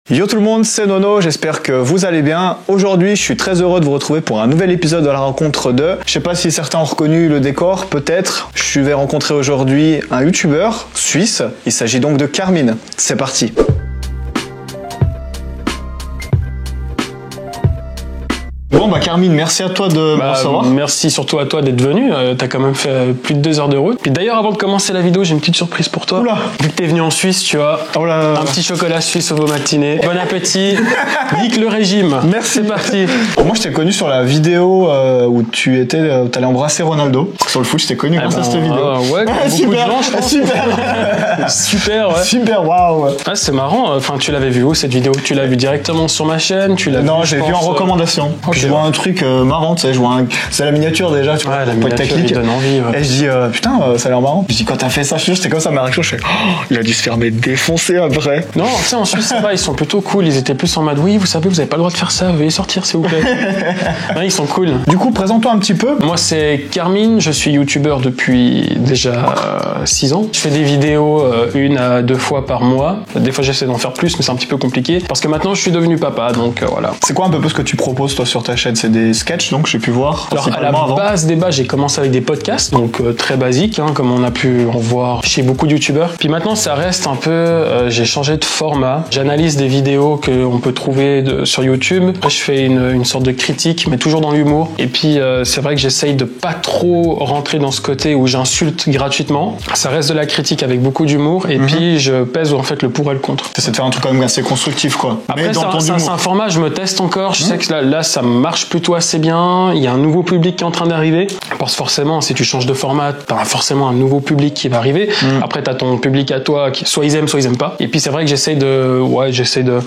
Yo tout le monde, c'est Nono, j'espère que vous allez bien. Aujourd'hui, je suis très heureux de vous retrouver pour un nouvel épisode de la rencontre de... Je sais pas si certains ont reconnu le décor, peut-être. Je vais rencontrer aujourd'hui un youtubeur suisse. Il s'agit donc de Carmine. C'est parti. Bon bah Carmine, merci à toi de me recevoir. Merci surtout à toi d'être venu, t'as quand même fait plus de 2 heures de route. Puis d'ailleurs avant de commencer la vidéo, j'ai une petite surprise pour toi. Oula. Vu que t'es venu en Suisse, tu vois, un petit chocolat suisse au beau matinée. Bon appétit, nique le régime. Merci. C'est parti. Moi je t'ai connu sur la vidéo où t'allais embrasser Ronaldo. Sur le foot, je t'ai connu grâce à cette vidéo. Ouais, beaucoup de gens, je pense. Super, ouais. Super, waouh. Ah, c'est marrant, enfin tu l'avais vu où cette vidéo? Tu l'as vu directement sur ma chaîne? Non, j'ai vu en recommandation. Je vois un truc marrant, tu sais, c'est la miniature déjà, tu vois, la miniature, il donne envie, ouais. Et je dis, putain, ça a l'air marrant. Je dis, quand t'as fait ça, j'étais comme ça, ma réaction, je fais, il a dû se faire défoncer après. Non, tu sais, en Suisse, ça va, ils sont plutôt cool, ils étaient plus en mode, oui, vous savez, vous avez pas le droit de faire ça, veuillez sortir, s'il vous plaît. Ouais, ils sont cool. Du coup, présente-toi un petit peu. Moi, c'est Carmine, je suis youtubeur depuis déjà 6 ans. Je fais des vidéos 1 à 2 fois par mois. Des fois, j'essaie d'en faire plus, mais c'est un petit peu compliqué, parce que maintenant, je suis devenu papa, donc voilà. C'est quoi un peu ce que tu proposes, toi, sur ta chaîne? C'est des sketchs, donc j'ai pu voir. Alors à la base des bases, j'ai commencé avec des podcasts, donc très basiques, hein, comme on a pu en voir chez beaucoup de youtubeurs. Puis maintenant ça reste un peu, j'ai changé de format. J'analyse des vidéos qu'on peut trouver sur YouTube. Je fais une sorte de critique, mais toujours dans l'humour. Et puis c'est vrai que j'essaye de pas trop rentrer dans ce côté où j'insulte gratuitement. Ça reste de la critique avec beaucoup d'humour. Et puis je pèse en fait le pour et le contre. T'essaies de faire un truc quand même assez constructif, quoi. Après c'est un format, je me teste encore. Je sais que là ça marche plutôt assez bien. Il y a un nouveau public qui est en train d'arriver. Parce que forcément, si tu changes de format, t'as forcément un nouveau public qui va arriver. Après, t'as ton public à toi qui soit ils aiment pas. Et puis c'est vrai que j'essaie de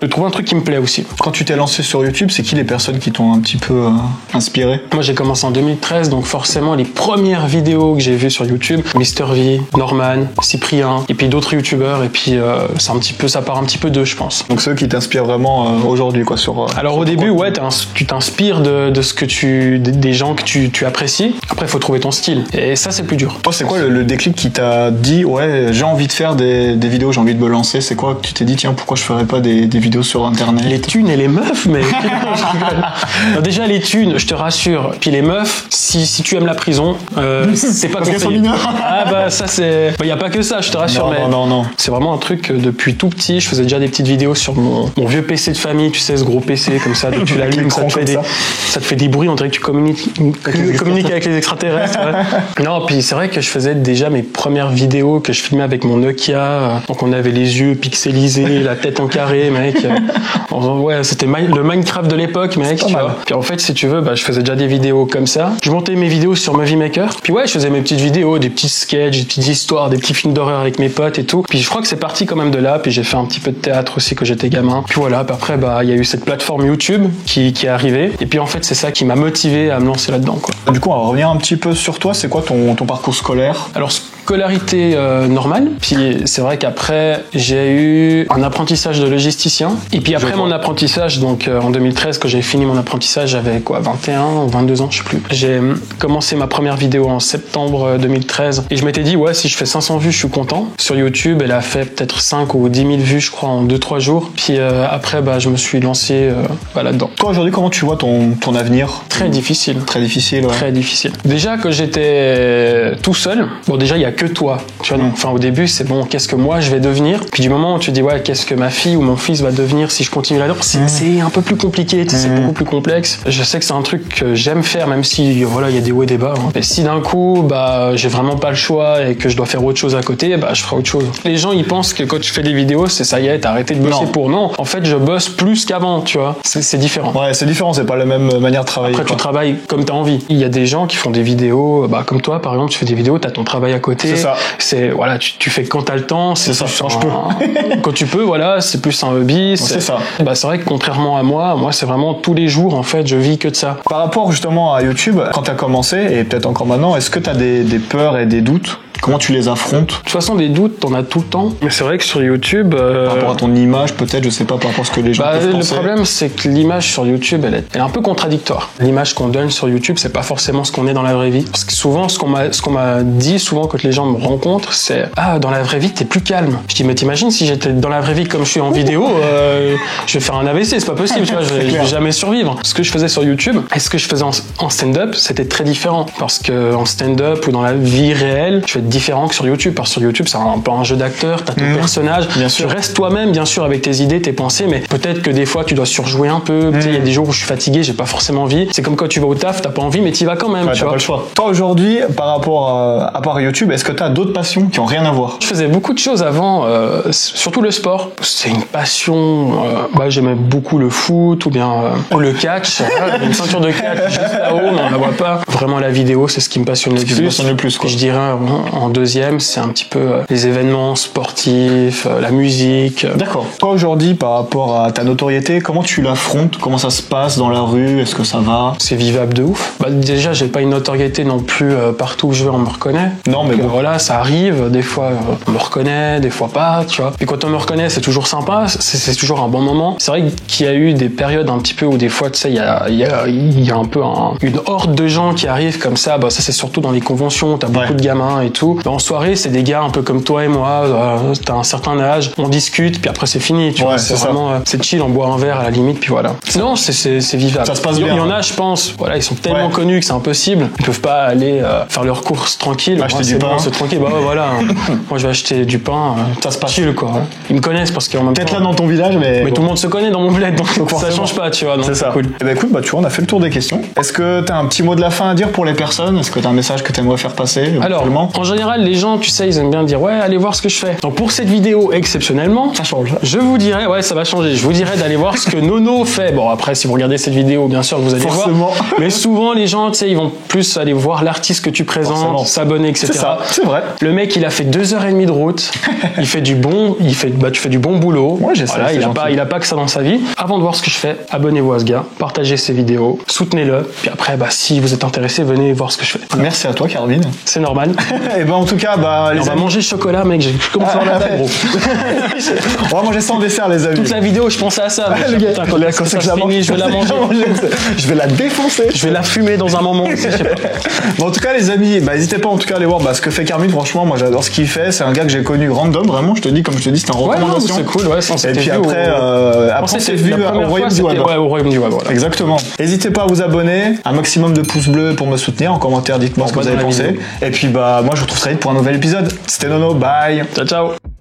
trouver un truc qui me plaît aussi. Quand tu t'es lancé sur YouTube, c'est qui les personnes qui t'ont un petit peu inspiré? Moi, j'ai commencé en 2013, donc forcément les premières vidéos que j'ai vues sur YouTube, Mr V, Norman, Cyprien, et puis d'autres youtubeurs. Et puis ça part un petit peu d'eux, je pense. Donc ceux qui t'inspirent vraiment aujourd'hui, quoi, sur. Alors au début, ouais, tu t'inspires de ce que des gens que tu apprécies. Après, il faut trouver ton style. Et ça, c'est plus dur. Toi, c'est quoi le déclic qui t'a dit, ouais, j'ai envie de faire des vidéos, j'ai envie de me lancer? C'est quoi que tu t'es dit, tiens, pourquoi je ferais pas des vidéos sur Internet? Les thunes et les meufs, mais... Non, déjà, les thunes, je te rassure. Puis les meufs, si tu aimes la prison, c'est pas conseillé. Ah bah ça, c'est... Il y a pas que ça, je te rassure. Non. C'est vraiment un truc, depuis tout petit, je faisais déjà des petites vidéos sur mon vieux PC de famille, tu sais, ce gros PC, comme ça, dès que tu l'allumes, ça te fait des bruits, on dirait que tu communiques avec les extraterrestres. Ouais. Non, puis c'est vrai que je faisais déjà mes premières vidéos que je filmais avec mon Nokia. Donc on avait les yeux pixelisés, la tête en carré, mec. Ouais, c'était le Minecraft de l'époque, mec. Tu vois. Puis en fait, si tu veux, je faisais déjà des vidéos comme ça. Je montais mes vidéos sur Movie Maker. Puis ouais, je faisais mes petites vidéos, des petits sketchs, des petites histoires, des petits films d'horreur avec mes potes et tout. Puis je crois que c'est parti quand même de là. Puis j'ai fait un petit peu de théâtre aussi quand j'étais gamin. Puis voilà, puis après, il y a eu cette plateforme YouTube qui est arrivée. Et puis en fait, c'est ça qui m'a motivé à me lancer là-dedans, quoi. Du coup, on va revenir un petit peu sur toi. C'est quoi ton parcours scolaire? Alors, scolarité normale. Puis c'est vrai qu'après, j'ai eu un apprentissage de logisticien. Et puis après mon apprentissage, donc en 2013, quand j'ai fini mon apprentissage, j'avais 21 ou 22 ans, je sais plus. J'ai commencé ma première vidéo en septembre 2013. Et je m'étais dit, ouais, si je fais 500 vues, je suis content. Sur YouTube, elle a fait peut-être 5 ou 10 000 vues, je crois, en 2-3 jours. Puis après, je me suis lancé là-dedans. Toi, aujourd'hui, comment tu vois ton avenir? Très difficile. Très difficile, ouais. Très difficile. Déjà, quand j'étais tout seul, bon, déjà, il y a que toi. Tu vois, enfin, au début, c'est bon, qu'est-ce que moi je vais devenir? Puis du moment où tu dis, ouais, qu'est-ce que ma fille ou mon fils va devenir si je continue là-dedans, c'est un peu plus compliqué, c'est beaucoup plus complexe. Je sais que c'est un truc que j'aime faire, même si, voilà, il y a des hauts et des bas. Hein. Et si d'un coup, j'ai vraiment pas le choix et que je dois faire autre chose à côté, je ferai autre chose. Les gens, ils pensent que quand tu fais des vidéos, c'est ça y est, t'as arrêté de bosser pour. Non, en fait, je bosse plus qu'avant, tu vois. C'est différent. Ouais, c'est différent, c'est pas la même manière de travailler. Après, tu travailles comme t'as envie. Il y a des gens qui font des vidéos, comme toi, par exemple, tu fais des vidéos, t'as ton travail à côté. C'est ça. C'est, voilà, tu fais quand t'as le temps. C'est ça, quand je peux. Quand tu peux, voilà, c'est plus un hobby. C'est ça. C'est vrai que contrairement à moi, c'est vraiment tous les jours, en fait, je vis que de ça. Par rapport justement à YouTube, quand t'as commencé, et peut-être encore maintenant, est-ce que t'as des peurs et des doutes Comment tu les affrontes? De toute façon, des doutes, t'en as tout le temps. Mais c'est vrai que sur YouTube... Par rapport à ton image, peut-être, je sais pas, par rapport à ce que les gens peuvent penser. Le problème, c'est que l'image sur YouTube, elle est un peu contradictoire. L'image qu'on donne sur YouTube, c'est pas forcément ce qu'on est dans la vraie vie. Parce que souvent, ce qu'on m'a dit, souvent, quand les gens me rencontrent, c'est « Ah, dans la vraie vie, t'es plus calme. » Je dis « Mais t'imagines, si j'étais dans la vraie vie comme je suis en vidéo, je vais faire un AVC, c'est pas possible, tu vois, je vais jamais survivre. » Ce que je faisais sur YouTube et ce que je faisais en stand-up, c'était très différent. Parce que en stand-up ou dans la vie réelle, je vais être différent que sur YouTube. Parce que sur YouTube, c'est un peu un jeu d'acteur, t'as ton personnage. Bien sûr. Tu restes toi-même, bien sûr, avec tes idées, tes pensées, mais peut-être que des fois, tu dois surjouer un peu. Il y a des jours où je suis fatigué, j'ai pas forcément envie. C'est comme quand tu vas au taf, t'as pas envie, mais t'y vas quand même. Ouais, tu vois. Pas le choix. Toi, aujourd'hui, par rapport à part YouTube, est-ce que t'as d'autres passions qui ont rien à voir? Je faisais beaucoup de choses avant, surtout le sport. C'est une passion. J'aimais beaucoup le foot ou bien le catch. Une ceinture de catch juste là-haut, mais on la voit pas. Vraiment, la vidéo, c'est ce qui me passionne le plus. Quoi. Je dirais en deuxième, c'est un petit peu les événements sportifs, la musique. D'accord. Toi, aujourd'hui, par rapport à ta notoriété, comment tu l'affrontes? Comment ça se passe dans la rue? Est-ce que ça va? C'est vivable de ouf. Déjà, j'ai pas une notoriété non plus partout où je vais, on me reconnaît. Non, mais bon. Voilà, ça arrive. Des fois, on me reconnaît, des fois pas, tu vois. Et quand on me reconnaît, c'est toujours sympa, c'est toujours un bon moment. C'est vrai qu'il y a eu des périodes un petit peu où des fois, tu sais, il y a un peu une horde de gens qui arrivent comme ça. Ça c'est surtout dans les conventions, t'as beaucoup de gamins et tout. En soirée, c'est des gars un peu comme toi et moi, t'as un certain âge, on discute, puis après c'est fini, tu vois. C'est vraiment, c'est chill, on boit un verre à la limite, puis voilà. Non, c'est vivable. Ça se passe bien. Il y en a, je pense, voilà, ils sont tellement connus que c'est impossible. Ils peuvent pas aller faire leurs courses tranquilles. Acheter du pain. C'est tranquille, voilà. Moi, je vais acheter du pain. Ça se passe chill, quoi. Ils me connaissent parce qu'en même temps. Peut-être là dans ton village, mais tout le monde se connaît dans mon bled, donc ça change pas, tu vois. C'est ça. Cool. Et écoute, tu vois, on a fait le tour des questions. Est-ce que t'as un petit mot de la fin à dire pour les personnes? Est-ce que t'as un message que t'aimerais faire passer? Alors, en général, les gens, tu sais, ils aiment bien dire ouais, allez voir ce que je fais. Donc pour cette vidéo, exceptionnellement, ça change. Je vous dirais, ça va changer. Je vous dirais d'aller voir ce que Nono fait. Bon, après, si vous regardez cette vidéo, bien sûr, vous allez voir. Mais souvent, les gens, tu sais, ils vont plus aller voir l'artiste que tu présentes, s'abonner, etc. C'est ça, c'est vrai. Le mec, il a fait 2h30 de route. Il fait tu fais du bon boulot. Ouais, j'ai ça. Voilà, il a pas que ça dans sa vie. Avant de voir ce que je fais, abonnez-vous à ce gars, partagez ses vidéos, soutenez-le. Puis après, si vous êtes intéressé, venez voir ce que je fais. Merci à toi, Carvin. C'est normal. Et en tout cas, on va manger chocolat, mec. Je commence à avoir la tête, gros. On va manger sans dessert, les amis. Toute la vidéo, je pensais à ça. Quand ça finit, je vais la manger. Je vais la défoncer. Je vais la fumer dans un moment. Je sais pas. Bon, en tout cas, les amis, n'hésitez pas en tout cas à aller voir ce que fait Carvin. Franchement, moi j'adore ce qu'il fait. C'est un gars que j'ai connu random, vraiment. Je te dis, comme je te dis, c'était en recommandation. C'est cool, Et puis après, c'est vu au Royaume du Web. Ouais, au Royaume du Web, voilà. Exactement. N'hésitez pas à vous abonner, un maximum de pouces bleus pour me soutenir. En commentaire, dites-moi ce que vous avez pensé. Et puis moi, je vous retrouve très vite pour un nouvel épisode. C'était Nono, bye. Ciao, ciao.